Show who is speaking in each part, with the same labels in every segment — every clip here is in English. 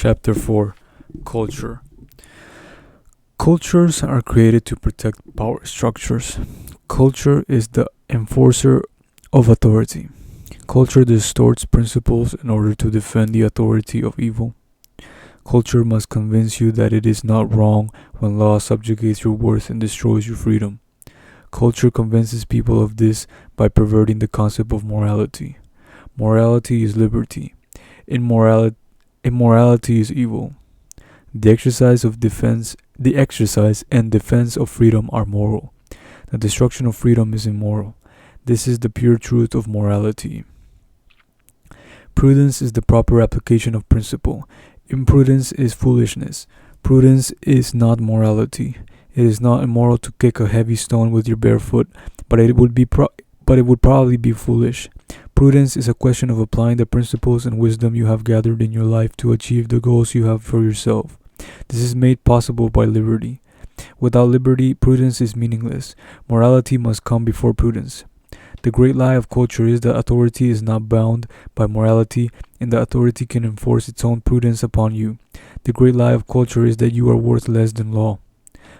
Speaker 1: Chapter 4 Culture. Cultures are created to protect power structures. Culture is the enforcer of authority. Culture distorts principles in order to defend the authority of evil. Culture must convince you that it is not wrong when law subjugates your worth and destroys your freedom. Culture convinces people of this by perverting the concept of morality. Morality is liberty. Immorality is evil. The exercise and defense of freedom are moral. The destruction of freedom is immoral. This is the pure truth of morality. Prudence is the proper application of principle. Imprudence is foolishness. Prudence is not morality. It is not immoral to kick a heavy stone with your bare foot, but it would probably be foolish. Prudence is a question of applying the principles and wisdom you have gathered in your life to achieve the goals you have for yourself. This is made possible by liberty. Without liberty, prudence is meaningless. Morality must come before prudence. The great lie of culture is that authority is not bound by morality and that authority can enforce its own prudence upon you. The great lie of culture is that you are worth less than law.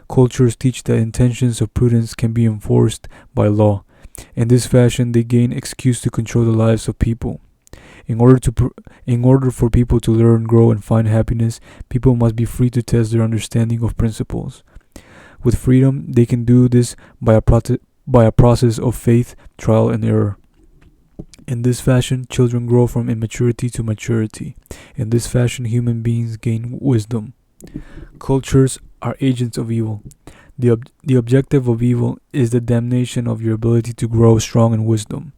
Speaker 1: Cultures teach that intentions of prudence can be enforced by law. In this fashion, they gain excuse to control the lives of people. In order for people to learn, grow, and find happiness, people must be free to test their understanding of principles. With freedom, they can do this by a process of faith, trial, and error. In this fashion, children grow from immaturity to maturity. In this fashion, human beings gain wisdom. Cultures are agents of evil. The objective of evil is the damnation of your ability to grow strong in wisdom.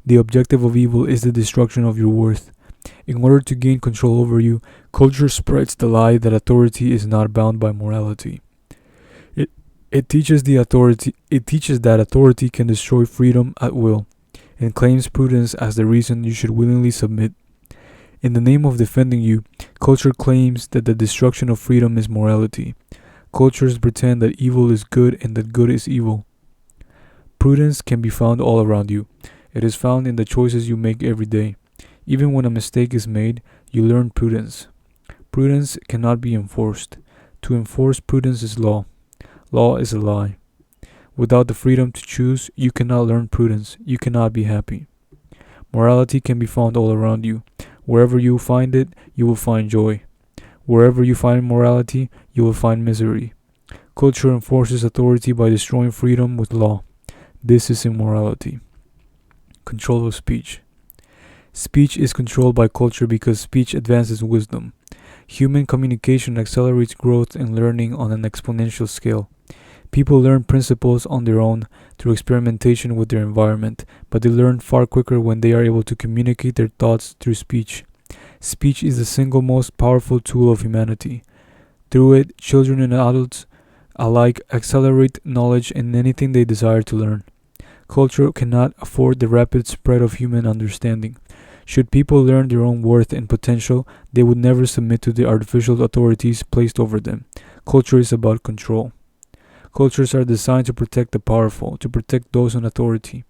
Speaker 1: The objective of evil is the destruction of your worth. In order to gain control over you, culture spreads the lie that authority is not bound by morality. It teaches that authority can destroy freedom at will, and claims prudence as the reason you should willingly submit. In the name of defending you, culture claims that the destruction of freedom is morality. Cultures pretend that evil is good and that good is evil. Prudence can be found all around you. It is found in the choices you make every day. Even when a mistake is made, you learn prudence. Prudence cannot be enforced. To enforce prudence is law. Law is a lie. Without the freedom to choose, you cannot learn prudence. You cannot be happy. Morality can be found all around you. Wherever you find it, you will find joy. Wherever you find morality, you will find misery. Culture enforces authority by destroying freedom with law. This is immorality. Control of speech. Speech is controlled by culture because speech advances wisdom. Human communication accelerates growth and learning on an exponential scale. People learn principles on their own through experimentation with their environment, but they learn far quicker when they are able to communicate their thoughts through speech. Speech is the single most powerful tool of humanity. Through it, children and adults alike accelerate knowledge in anything they desire to learn. Culture cannot afford the rapid spread of human understanding. Should people learn their own worth and potential, they would never submit to the artificial authorities placed over them. Culture is about control. Cultures are designed to protect the powerful, to protect those in authority.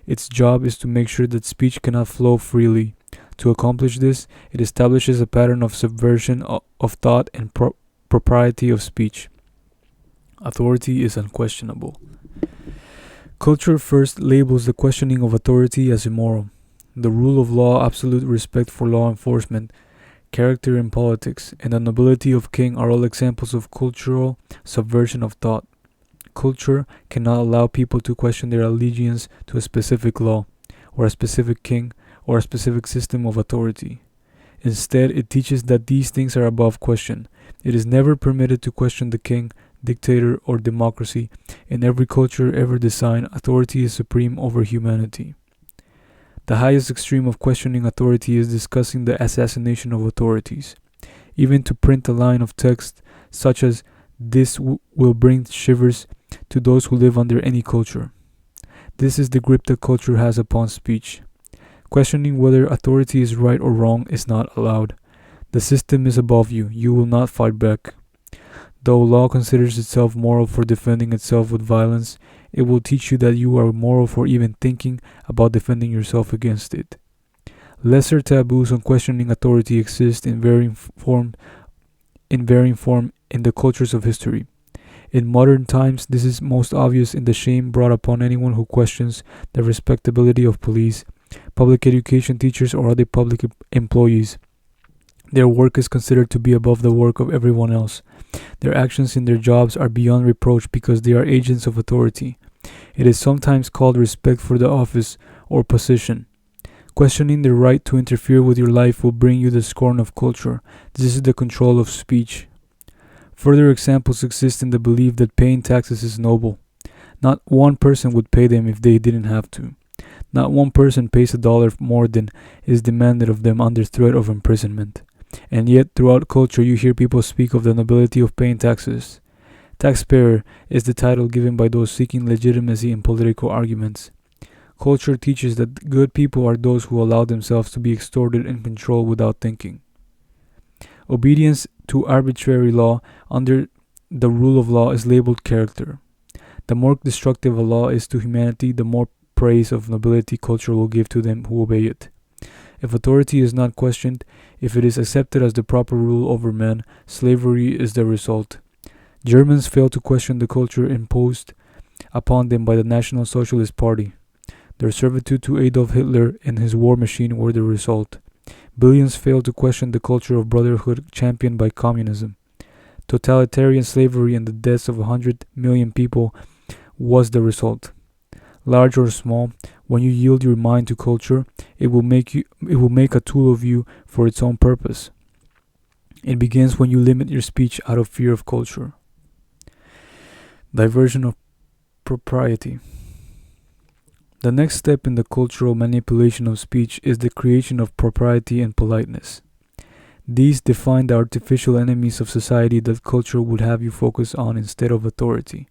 Speaker 1: Its job is to make sure that speech cannot flow freely. To accomplish this, it establishes a pattern of subversion of thought and propriety of speech. Authority is unquestionable. Culture first labels the questioning of authority as immoral. The rule of law, absolute respect for law enforcement, character in politics, and the nobility of king are all examples of cultural subversion of thought. Culture cannot allow people to question their allegiance to a specific law, or a specific king, or a specific system of authority. Instead, it teaches that these things are above question. It is never permitted to question the king, dictator, or democracy. In every culture ever designed, authority is supreme over humanity. The highest extreme of questioning authority is discussing the assassination of authorities. Even to print a line of text such as this will bring shivers to those who live under any culture. This is the grip that culture has upon speech. Questioning whether authority is right or wrong is not allowed. The system is above you. You will not fight back. Though law considers itself moral for defending itself with violence, it will teach you that you are moral for even thinking about defending yourself against it. Lesser taboos on questioning authority exist in varying form in the cultures of history. In modern times, this is most obvious in the shame brought upon anyone who questions the respectability of police, public education teachers, or other public employees. Their work is considered to be above the work of everyone else. Their actions in their jobs are beyond reproach because they are agents of authority. It is sometimes called respect for the office or position. Questioning the right to interfere with your life will bring you the scorn of culture. This is the control of speech. Further examples exist in the belief that paying taxes is noble. Not one person would pay them if they didn't have to. Not one person pays $1 more than is demanded of them under threat of imprisonment. And yet, throughout culture, you hear people speak of the nobility of paying taxes. Taxpayer is the title given by those seeking legitimacy in political arguments. Culture teaches that good people are those who allow themselves to be extorted and controlled without thinking. Obedience to arbitrary law under the rule of law is labeled character. The more destructive a law is to humanity, the more praise of nobility culture will give to them who obey it. If authority is not questioned, if it is accepted as the proper rule over men, slavery is the result. Germans failed to question the culture imposed upon them by the National Socialist Party. Their servitude to Adolf Hitler and his war machine were the result. Billions failed to question the culture of brotherhood championed by communism. Totalitarian slavery and the deaths of 100 million people was the result. Large or small, when you yield your mind to culture, it will make a tool of you for its own purpose. It begins when you limit your speech out of fear of culture. Diversion of propriety. The next step in the cultural manipulation of speech is the creation of propriety and politeness. These define the artificial enemies of society that culture would have you focus on instead of authority.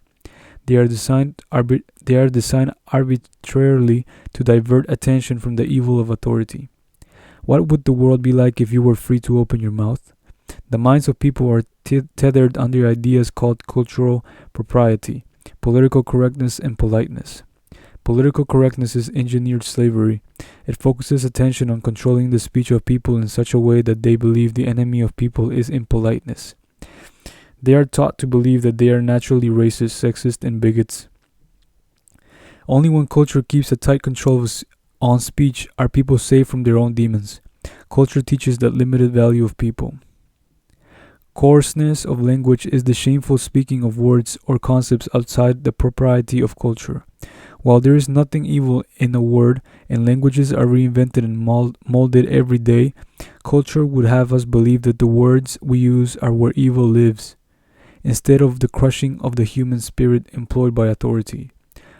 Speaker 1: They are designed arbitrarily to divert attention from the evil of authority. What would the world be like if you were free to open your mouth? The minds of people are tethered under ideas called cultural propriety, political correctness, and politeness. Political correctness is engineered slavery. It focuses attention on controlling the speech of people in such a way that they believe the enemy of people is impoliteness. They are taught to believe that they are naturally racist, sexist, and bigots. Only when culture keeps a tight control on speech are people safe from their own demons. Culture teaches the limited value of people. Coarseness of language is the shameful speaking of words or concepts outside the propriety of culture. While there is nothing evil in a word, and languages are reinvented and molded every day, culture would have us believe that the words we use are where evil lives, instead of the crushing of the human spirit employed by authority.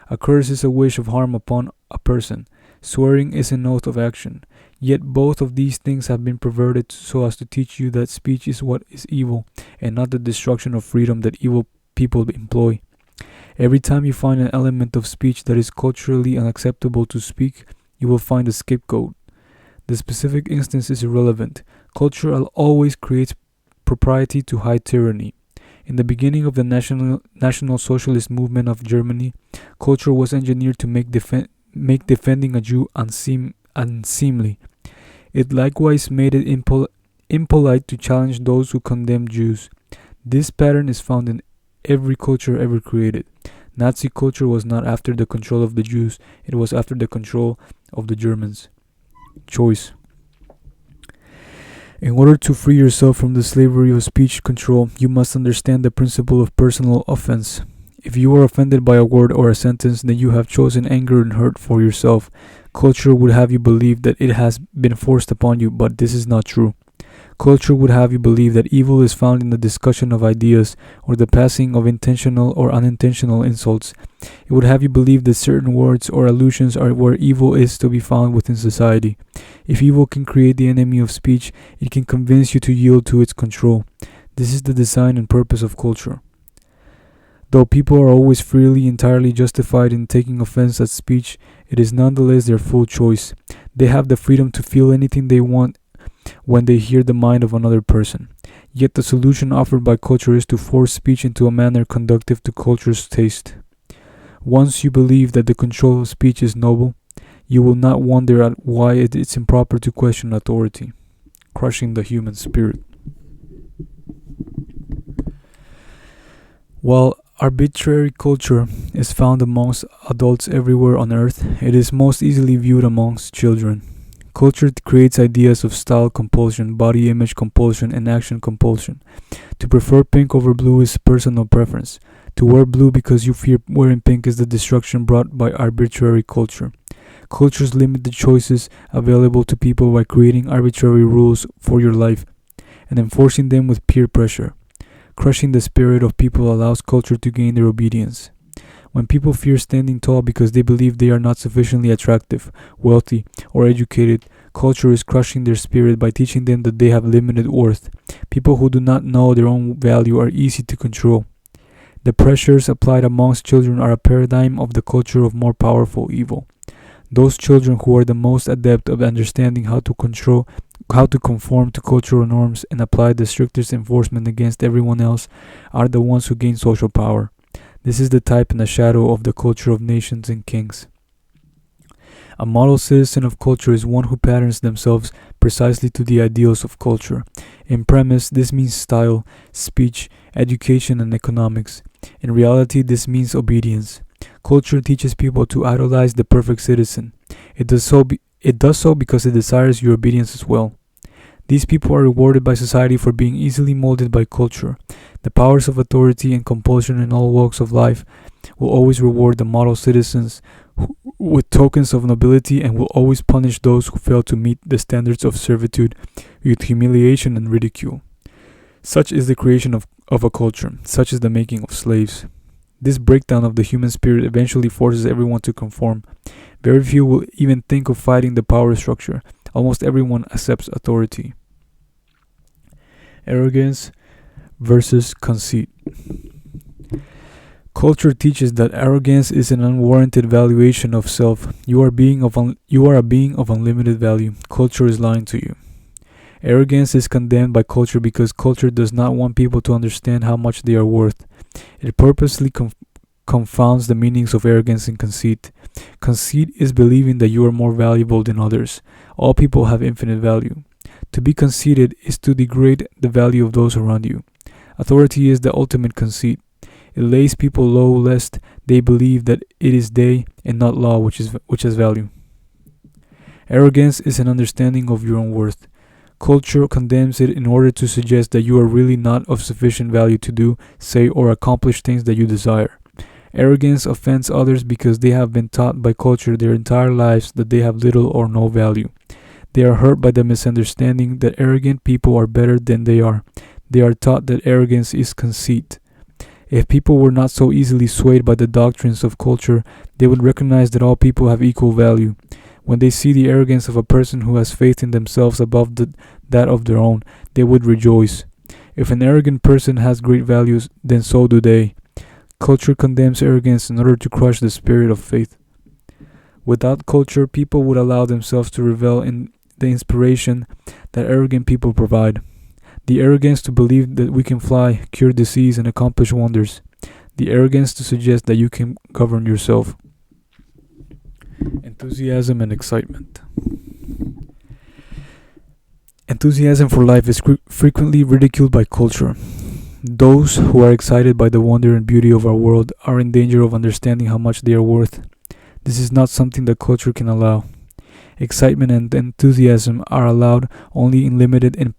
Speaker 1: A curse is a wish of harm upon a person. Swearing is an oath of action. Yet both of these things have been perverted so as to teach you that speech is what is evil, and not the destruction of freedom that evil people employ. Every time you find an element of speech that is culturally unacceptable to speak, you will find a scapegoat. The specific instance is irrelevant. Culture always creates propriety to hide tyranny. In the beginning of the National Socialist movement of Germany, culture was engineered to make defending a Jew unseemly. It likewise made it impolite to challenge those who condemned Jews. This pattern is found in every culture ever created. Nazi culture was not after the control of the Jews, it was after the control of the Germans. Choice. In order to free yourself from the slavery of speech control, you must understand the principle of personal offense. If you are offended by a word or a sentence, then you have chosen anger and hurt for yourself. Culture would have you believe that it has been forced upon you, but this is not true. Culture would have you believe that evil is found in the discussion of ideas or the passing of intentional or unintentional insults. It would have you believe that certain words or allusions are where evil is to be found within society. If evil can create the enemy of speech, it can convince you to yield to its control. This is the design and purpose of culture. Though people are always freely, entirely justified in taking offense at speech, it is nonetheless their full choice. They have the freedom to feel anything they want when they hear the mind of another person. Yet the solution offered by culture is to force speech into a manner conducive to culture's taste. Once you believe that the control of speech is noble, You will not wonder at why it's improper to question authority, crushing the human spirit. While arbitrary culture is found amongst adults everywhere on earth, it is most easily viewed amongst children. Culture creates ideas of style compulsion, body image compulsion, and action compulsion. To prefer pink over blue is personal preference. To wear blue because you fear wearing pink is the destruction brought by arbitrary culture. Cultures limit the choices available to people by creating arbitrary rules for your life and enforcing them with peer pressure. Crushing the spirit of people allows culture to gain their obedience. When people fear standing tall because they believe they are not sufficiently attractive, wealthy, or educated, culture is crushing their spirit by teaching them that they have limited worth. People who do not know their own value are easy to control. The pressures applied amongst children are a paradigm of the culture of more powerful evil. Those children who are the most adept of understanding how to conform to cultural norms and apply the strictest enforcement against everyone else are the ones who gain social power. This is the type and the shadow of the culture of nations and kings. A model citizen of culture is one who patterns themselves precisely to the ideals of culture. In premise, this means style, speech, education, and economics. In reality, this means obedience. Culture teaches people to idolize the perfect citizen. It does so because it desires your obedience as well. These people are rewarded by society for being easily molded by culture. The powers of authority and compulsion in all walks of life will always reward the model citizens with tokens of nobility and will always punish those who fail to meet the standards of servitude with humiliation and ridicule. Such is the creation of a culture. Such is the making of slaves. This breakdown of the human spirit eventually forces everyone to conform. Very few will even think of fighting the power structure. Almost everyone accepts authority. Arrogance versus conceit. Culture teaches that arrogance is an unwarranted valuation of self. You are a being of unlimited value. Culture is lying to you. Arrogance is condemned by culture because culture does not want people to understand how much they are worth. It purposely confounds the meanings of arrogance and conceit. Conceit is believing that you are more valuable than others. All people have infinite value. To be conceited is to degrade the value of those around you. Authority is the ultimate conceit. It lays people low lest they believe that it is they and not law which has value. Arrogance is an understanding of your own worth. Culture condemns it in order to suggest that you are really not of sufficient value to do, say, or accomplish things that you desire. Arrogance offends others because they have been taught by culture their entire lives that they have little or no value. They are hurt by the misunderstanding that arrogant people are better than they are. They are taught that arrogance is conceit. If people were not so easily swayed by the doctrines of culture, they would recognize that all people have equal value. When they see the arrogance of a person who has faith in themselves above that of their own, they would rejoice. If an arrogant person has great values, then so do they. Culture condemns arrogance in order to crush the spirit of faith. Without culture, people would allow themselves to revel in the inspiration that arrogant people provide. The arrogance to believe that we can fly, cure disease, and accomplish wonders. The arrogance to suggest that you can govern yourself. Enthusiasm and excitement. Enthusiasm for life is frequently ridiculed by culture. Those who are excited by the wonder and beauty of our world are in danger of understanding how much they are worth. This is not something that culture can allow. Excitement and enthusiasm are allowed only in limited and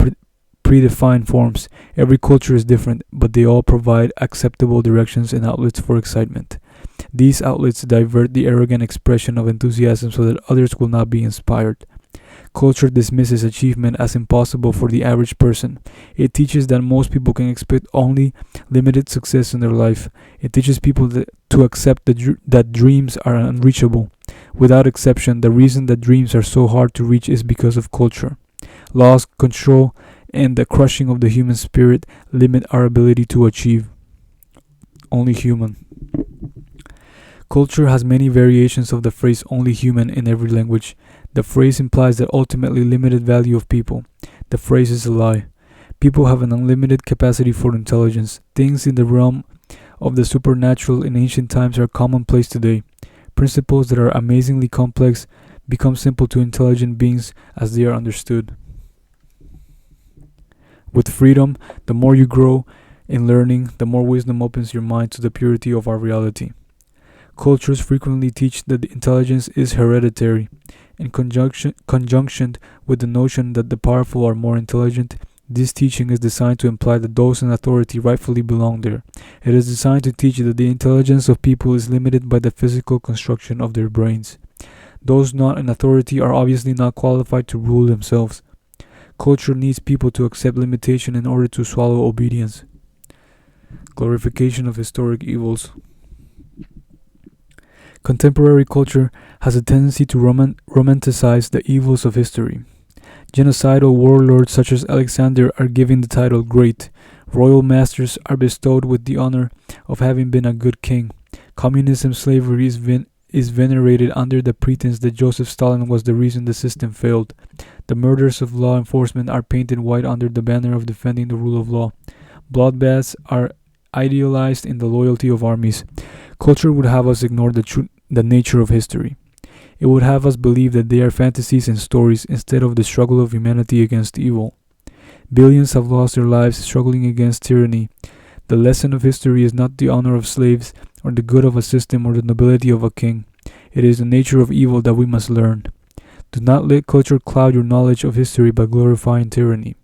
Speaker 1: predefined forms. Every culture is different, but they all provide acceptable directions and outlets for excitement. These outlets divert the arrogant expression of enthusiasm so that others will not be inspired. Culture dismisses achievement as impossible for the average person. It teaches that most people can expect only limited success in their life. It teaches people to accept that dreams are unreachable. Without exception, the reason that dreams are so hard to reach is because of culture. Laws, control, and the crushing of the human spirit limit our ability to achieve. Only human. Culture has many variations of the phrase only human in every language. The phrase implies the ultimately limited value of people. The phrase is a lie. People have an unlimited capacity for intelligence. Things in the realm of the supernatural in ancient times are commonplace today. Principles that are amazingly complex become simple to intelligent beings as they are understood. With freedom, the more you grow in learning, the more wisdom opens your mind to the purity of our reality. Cultures frequently teach that intelligence is hereditary. In conjunction with the notion that the powerful are more intelligent, this teaching is designed to imply that those in authority rightfully belong there. It is designed to teach that the intelligence of people is limited by the physical construction of their brains. Those not in authority are obviously not qualified to rule themselves. Culture needs people to accept limitation in order to swallow obedience. Glorification of historic evils. Contemporary culture has a tendency to romanticize the evils of history. Genocidal warlords such as Alexander are given the title Great. Royal masters are bestowed with the honor of having been a good king. Communism slavery is venerated under the pretense that Joseph Stalin was the reason the system failed. The murders of law enforcement are painted white under the banner of defending the rule of law. Bloodbaths are idealized in the loyalty of armies. Culture would have us ignore the nature of history. It would have us believe that they are fantasies and stories instead of the struggle of humanity against evil. Billions have lost their lives struggling against tyranny. The lesson of history is not the honor of slaves, or the good of a system, or the nobility of a king. It is the nature of evil that we must learn. Do not let culture cloud your knowledge of history by glorifying tyranny.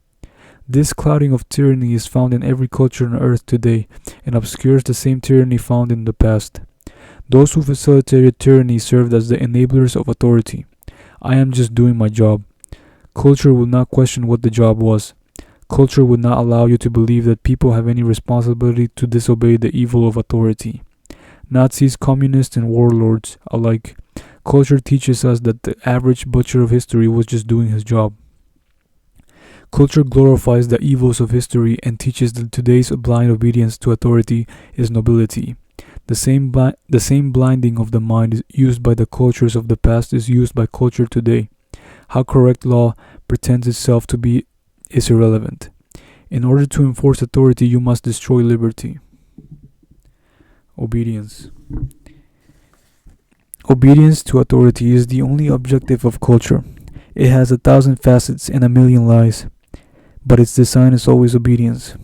Speaker 1: This clouding of tyranny is found in every culture on earth today, and obscures the same tyranny found in the past. Those who facilitated tyranny served as the enablers of authority. I am just doing my job. Culture will not question what the job was. Culture would not allow you to believe that people have any responsibility to disobey the evil of authority. Nazis, communists, and warlords alike. Culture teaches us that the average butcher of history was just doing his job. Culture glorifies the evils of history and teaches that today's blind obedience to authority is nobility. The same blinding of the mind is used by the cultures of the past is used by culture today. How correct law pretends itself to be is irrelevant. In order to enforce authority, you must destroy liberty. Obedience. Obedience to authority is the only objective of culture. It has 1,000 facets and 1,000,000 lies, but its design is always obedience.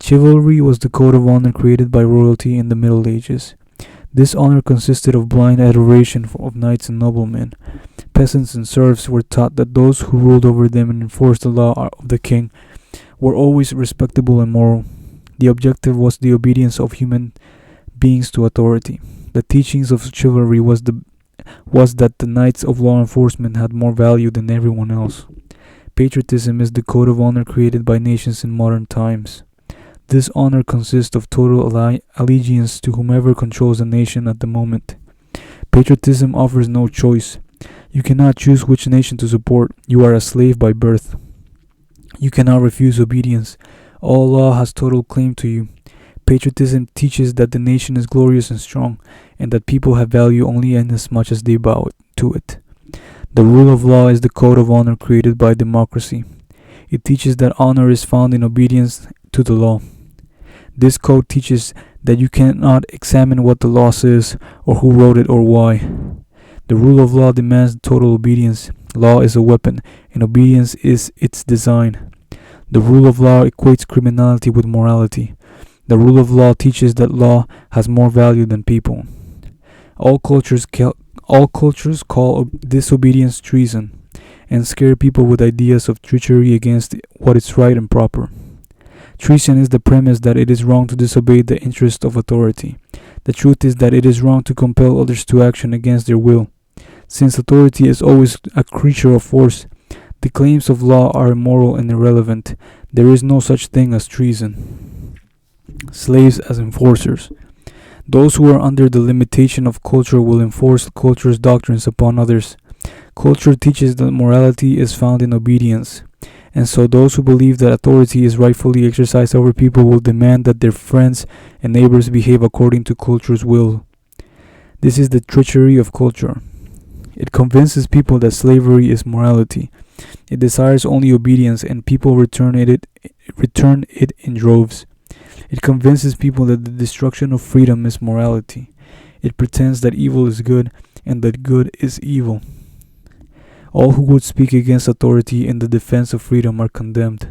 Speaker 1: Chivalry was the code of honor created by royalty in the Middle Ages. This honor consisted of blind adoration of knights and noblemen. Peasants and serfs were taught that those who ruled over them and enforced the law of the king were always respectable and moral. The objective was the obedience of human beings to authority. The teachings of chivalry was that the knights of law enforcement had more value than everyone else. Patriotism is the code of honor created by nations in modern times. This honor consists of total allegiance to whomever controls the nation at the moment. Patriotism offers no choice. You cannot choose which nation to support. You are a slave by birth. You cannot refuse obedience. All law has total claim to you. Patriotism teaches that the nation is glorious and strong, and that people have value only inasmuch as they bow to it. The rule of law is the code of honor created by democracy. It teaches that honor is found in obedience to the law. This code teaches that you cannot examine what the law says, or who wrote it, or why. The rule of law demands total obedience. Law is a weapon, and obedience is its design. The rule of law equates criminality with morality. The rule of law teaches that law has more value than people. All cultures call disobedience treason, and scare people with ideas of treachery against what is right and proper. Treason is the premise that it is wrong to disobey the interest of authority. The truth is that it is wrong to compel others to action against their will. Since authority is always a creature of force, the claims of law are immoral and irrelevant. There is no such thing as treason. Slaves as enforcers. Those who are under the limitation of culture will enforce culture's doctrines upon others. Culture teaches that morality is found in obedience, and so those who believe that authority is rightfully exercised over people will demand that their friends and neighbors behave according to culture's will. This is the treachery of culture. It convinces people that slavery is morality. It desires only obedience, and people return it in droves. It convinces people that the destruction of freedom is morality. It pretends that evil is good and that good is evil. All who would speak against authority in the defense of freedom are condemned.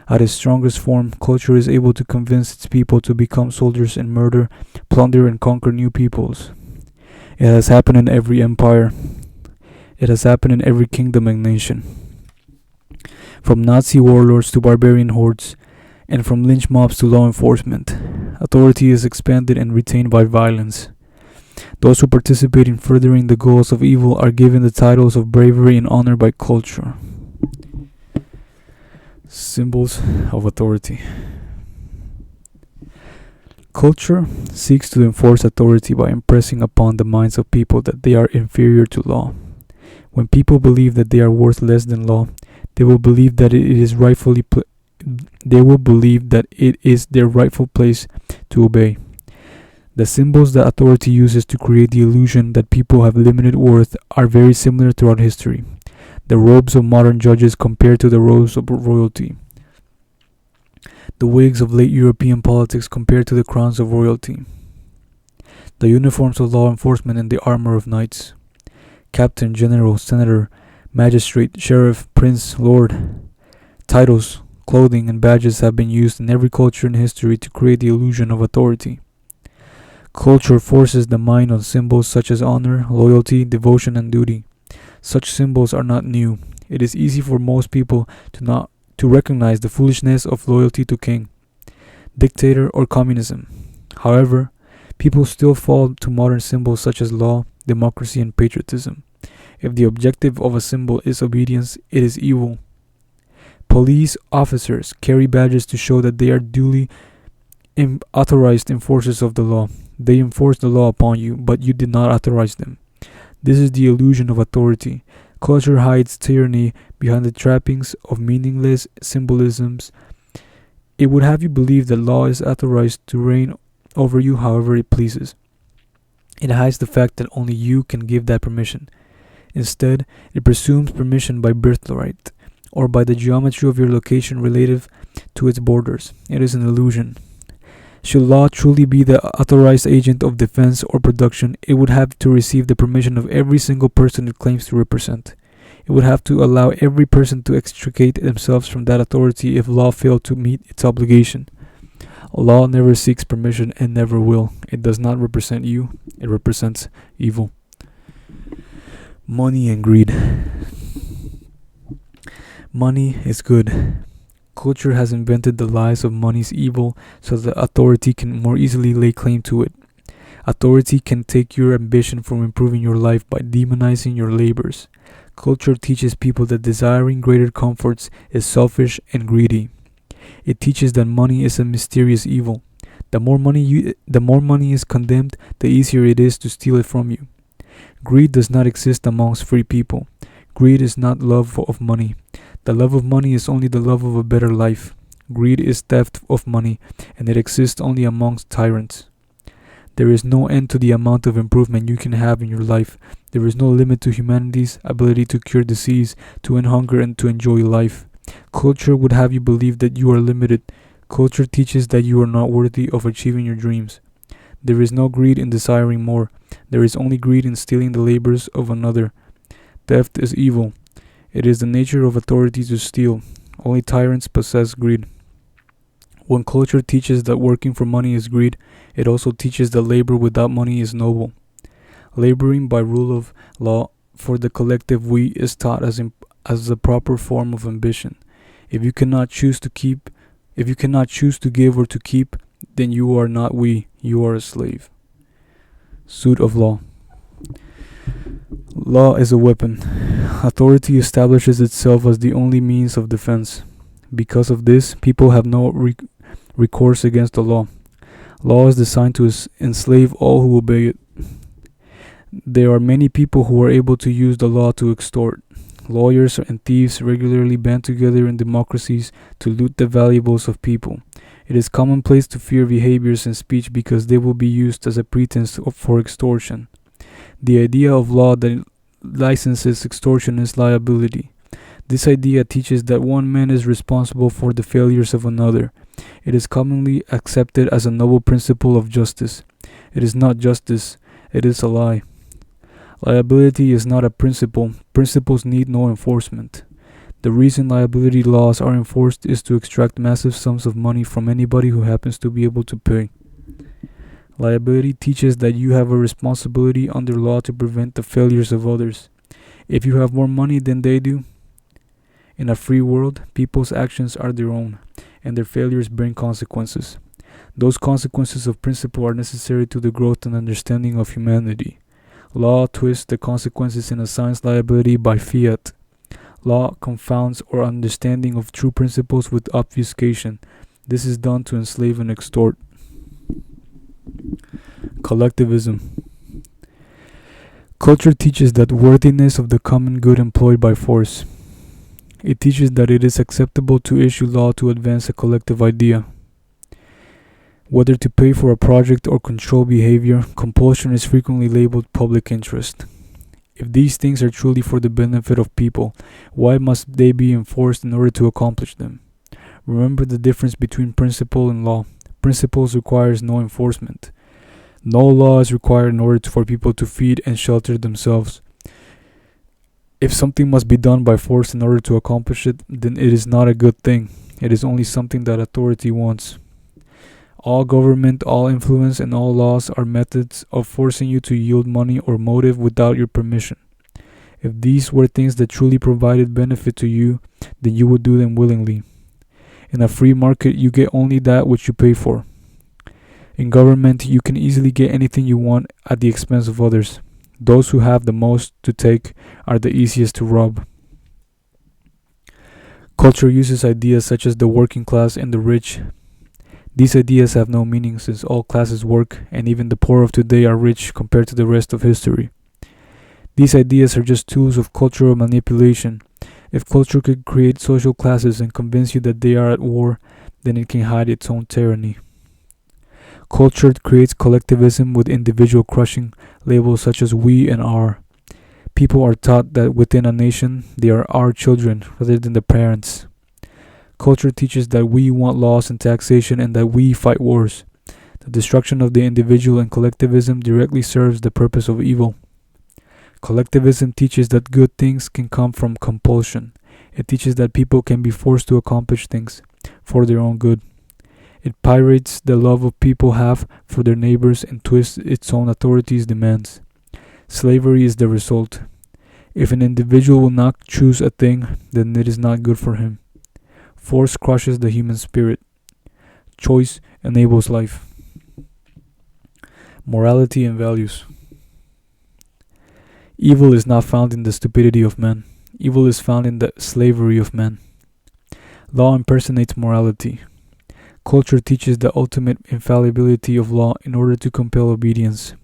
Speaker 1: At its strongest form, culture is able to convince its people to become soldiers and murder, plunder, and conquer new peoples. It has happened in every empire. It has happened in every kingdom and nation. From Nazi warlords to barbarian hordes, and from lynch mobs to law enforcement, authority is expanded and retained by violence. Those who participate in furthering the goals of evil are given the titles of bravery and honor by culture. Symbols of authority. Culture seeks to enforce authority by impressing upon the minds of people that they are inferior to law. When people believe that they are worth less than law, they will believe that it is their rightful place to obey. The symbols that authority uses to create the illusion that people have limited worth are very similar throughout history. The robes of modern judges compared to the robes of royalty. The wigs of late European politics compared to the crowns of royalty. The uniforms of law enforcement and the armor of knights. Captain, general, senator, magistrate, sheriff, prince, lord. Titles, clothing, and badges have been used in every culture in history to create the illusion of authority. Culture forces the mind on symbols such as honor, loyalty, devotion, and duty. Such symbols are not new. It is easy for most people to recognize the foolishness of loyalty to king, dictator, or communism. However, people still fall to modern symbols such as law, democracy, and patriotism. If the objective of a symbol is obedience, it is evil. Police officers carry badges to show that they are duly authorized enforcers of the law. They enforce the law upon you, but you did not authorize them. This is the illusion of authority. Culture hides tyranny behind the trappings of meaningless symbolisms. It would have you believe that law is authorized to reign over you however it pleases. It hides the fact that only you can give that permission. Instead, it presumes permission by birthright, or by the geometry of your location relative to its borders. It is an illusion. Should law truly be the authorized agent of defense or production, it would have to receive the permission of every single person it claims to represent. It would have to allow every person to extricate themselves from that authority if law failed to meet its obligation. Law never seeks permission and never will. It does not represent you, it represents evil. Money and greed. Money is good. Culture has invented the lies of money's evil so that authority can more easily lay claim to it. Authority can take your ambition from improving your life by demonizing your labors. Culture teaches people that desiring greater comforts is selfish and greedy. It teaches that money is a mysterious evil. The more money is condemned, the easier it is to steal it from you. Greed does not exist amongst free people. Greed is not love of money. The love of money is only the love of a better life. Greed is theft of money, and it exists only amongst tyrants. There is no end to the amount of improvement you can have in your life. There is no limit to humanity's ability to cure disease, to end hunger, and to enjoy life. Culture would have you believe that you are limited. Culture teaches that you are not worthy of achieving your dreams. There is no greed in desiring more. There is only greed in stealing the labors of another. Theft is evil. It is the nature of authority to steal. Only tyrants possess greed. When culture teaches that working for money is greed, it also teaches that labor without money is noble. Laboring by rule of law for the collective we is taught as the proper form of ambition. If you cannot choose to give or to keep, then you are not we, you are a slave. Suit of law. Law is a weapon. Authority establishes itself as the only means of defense. Because of this, people have no recourse against the law. Law is designed to enslave all who obey it. There are many people who are able to use the law to extort. Lawyers and thieves regularly band together in democracies to loot the valuables of people. It is commonplace to fear behaviors and speech because they will be used as a pretense for extortion. The idea of law that licenses extortion is liability. This idea teaches that one man is responsible for the failures of another. It is commonly accepted as a noble principle of justice. It is not justice, it is a lie. Liability is not a principle. Principles need no enforcement. The reason liability laws are enforced is to extract massive sums of money from anybody who happens to be able to pay. Liability teaches that you have a responsibility under law to prevent the failures of others. If you have more money than they do, in a free world, people's actions are their own, and their failures bring consequences. Those consequences of principle are necessary to the growth and understanding of humanity. Law twists the consequences and assigns liability by fiat. Law confounds our understanding of true principles with obfuscation. This is done to enslave and extort. Collectivism. Culture teaches that worthiness of the common good employed by force. It teaches that it is acceptable to issue law to advance a collective idea. Whether to pay for a project or control behavior, compulsion is frequently labeled public interest. If these things are truly for the benefit of people, why must they be enforced in order to accomplish them? Remember the difference between principle and law. Principles requires no enforcement. No law is required in order for people to feed and shelter themselves. If something must be done by force in order to accomplish it, then it is not a good thing. It is only something that authority wants. All government, all influence, and all laws are methods of forcing you to yield money or motive without your permission. If these were things that truly provided benefit to you, then you would do them willingly. In a free market, you get only that which you pay for. In government, you can easily get anything you want at the expense of others. Those who have the most to take are the easiest to rob. Culture uses ideas such as the working class and the rich. These ideas have no meaning since all classes work and even the poor of today are rich compared to the rest of history. These ideas are just tools of cultural manipulation. If culture could create social classes and convince you that they are at war, then it can hide its own tyranny. Culture creates collectivism with individual crushing labels such as we and our. People are taught that within a nation they are our children rather than the parents. Culture teaches that we want laws and taxation and that we fight wars. The destruction of the individual and collectivism directly serves the purpose of evil. Collectivism teaches that good things can come from compulsion. It teaches that people can be forced to accomplish things for their own good. It pirates the love of people have for their neighbors and twists its own authority's demands. Slavery is the result. If an individual will not choose a thing, then it is not good for him. Force crushes the human spirit. Choice enables life. Morality and values. Evil is not found in the stupidity of man. Evil is found in the slavery of man. Law impersonates morality. Culture teaches the ultimate infallibility of law in order to compel obedience.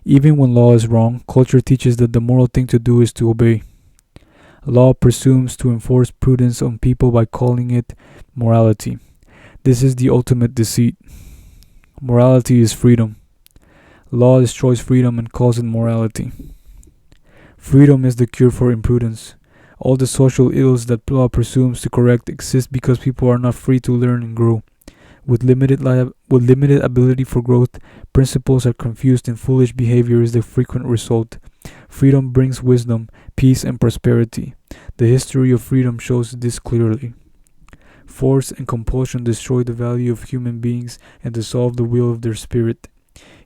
Speaker 1: Even when law is wrong, culture teaches that the moral thing to do is to obey. Law presumes to enforce prudence on people by calling it morality. This is the ultimate deceit. Morality is freedom. Law destroys freedom and calls it morality. Freedom is the cure for imprudence. All the social ills that law presumes to correct exist because people are not free to learn and grow. With limited ability for growth, principles are confused and foolish behavior is the frequent result. Freedom brings wisdom, peace, and prosperity. The history of freedom shows this clearly. Force and compulsion destroy the value of human beings and dissolve the will of their spirit.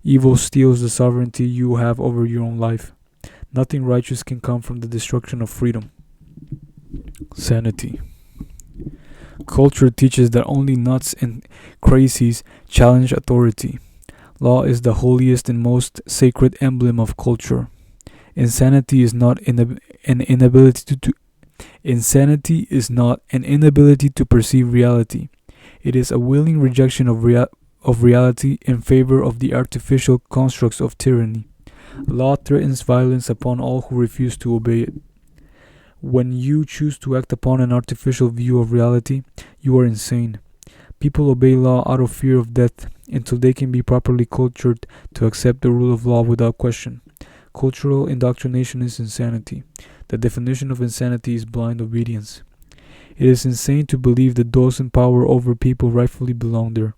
Speaker 1: Evil steals the sovereignty you have over your own life. Nothing righteous can come from the destruction of freedom. Sanity. Culture teaches that only nuts and crazies challenge authority. Law is the holiest and most sacred emblem of culture. Insanity is not an inability to perceive reality. It is a willing rejection of reality in favor of the artificial constructs of tyranny. Law threatens violence upon all who refuse to obey it. When you choose to act upon an artificial view of reality, you are insane. People obey law out of fear of death until they can be properly cultured to accept the rule of law without question. Cultural indoctrination is insanity. The definition of insanity is blind obedience. It is insane to believe that those in power over people rightfully belong there.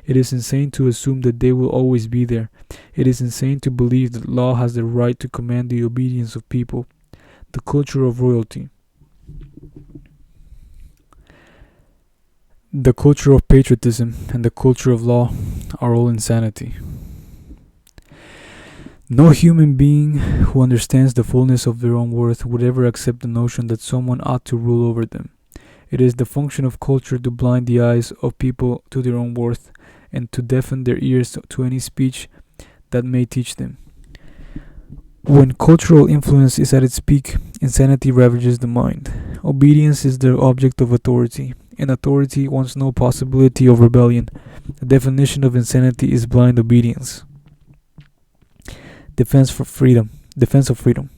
Speaker 1: It is insane to assume that they will always be there. It is insane to believe that law has the right to command the obedience of people. The culture of royalty. The culture of patriotism and the culture of law are all insanity. No human being who understands the fullness of their own worth would ever accept the notion that someone ought to rule over them. It is the function of culture to blind the eyes of people to their own worth and to deafen their ears to any speech that may teach them. When cultural influence is at its peak, insanity ravages the mind. Obedience is the object of authority, and authority wants no possibility of rebellion. The definition of insanity is blind obedience. Defense for freedom. Defense of freedom.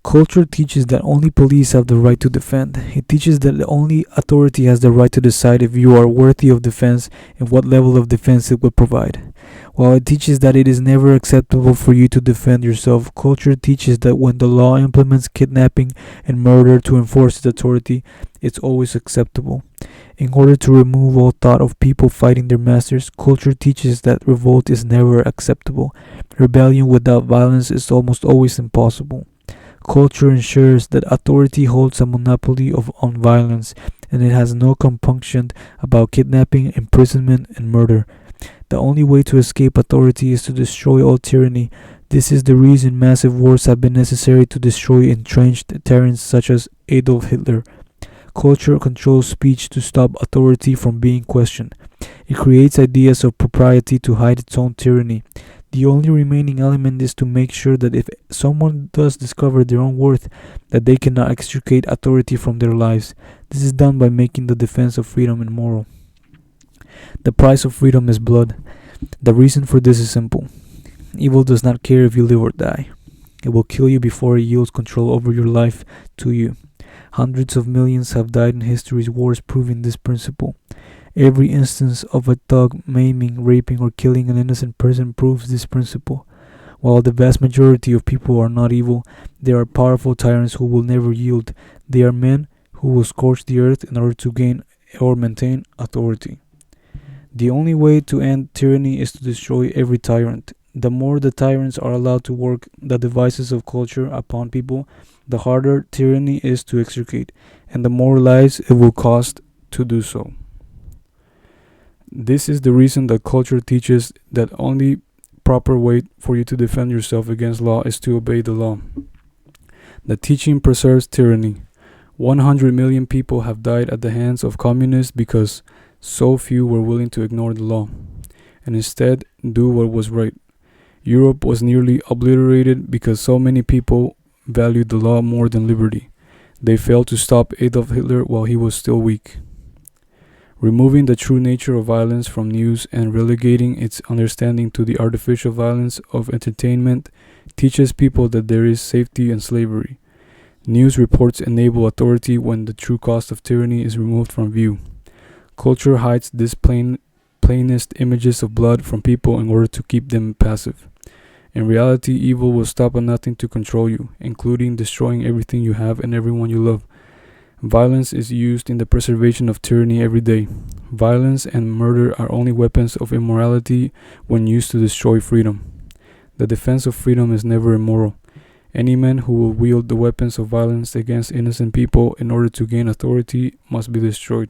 Speaker 1: Culture teaches that only police have the right to defend. It teaches that only authority has the right to decide if you are worthy of defense and what level of defense it will provide. While it teaches that it is never acceptable for you to defend yourself, culture teaches that when the law implements kidnapping and murder to enforce its authority, it's always acceptable. In order to remove all thought of people fighting their masters, culture teaches that revolt is never acceptable. Rebellion without violence is almost always impossible. Culture ensures that authority holds a monopoly on violence, and it has no compunction about kidnapping, imprisonment, and murder. The only way to escape authority is to destroy all tyranny. This is the reason massive wars have been necessary to destroy entrenched tyrants such as Adolf Hitler. Culture controls speech to stop authority from being questioned. It creates ideas of propriety to hide its own tyranny. The only remaining element is to make sure that if someone does discover their own worth, that they cannot extricate authority from their lives. This is done by making the defense of freedom immoral. The price of freedom is blood. The reason for this is simple. Evil does not care if you live or die. It will kill you before it yields control over your life to you. Hundreds of millions have died in history's wars proving this principle. Every instance of a thug maiming, raping, or killing an innocent person proves this principle. While the vast majority of people are not evil, there are powerful tyrants who will never yield. They are men who will scorch the earth in order to gain or maintain authority. The only way to end tyranny is to destroy every tyrant. The more the tyrants are allowed to work the devices of culture upon people, the harder tyranny is to extricate, and the more lives it will cost to do so. This is the reason that culture teaches that only proper way for you to defend yourself against law is to obey the law. The teaching preserves tyranny. 100 million people have died at the hands of communists because so few were willing to ignore the law and instead do what was right. Europe was nearly obliterated because so many people valued the law more than liberty. They failed to stop Adolf Hitler while he was still weak. Removing the true nature of violence from news and relegating its understanding to the artificial violence of entertainment teaches people that there is safety in slavery. News reports enable authority when the true cost of tyranny is removed from view. Culture hides these plainest images of blood from people in order to keep them passive. In reality, evil will stop at nothing to control you, including destroying everything you have and everyone you love. Violence is used in the preservation of tyranny every day. Violence and murder are only weapons of immorality when used to destroy freedom. The defense of freedom is never immoral. Any man who will wield the weapons of violence against innocent people in order to gain authority must be destroyed.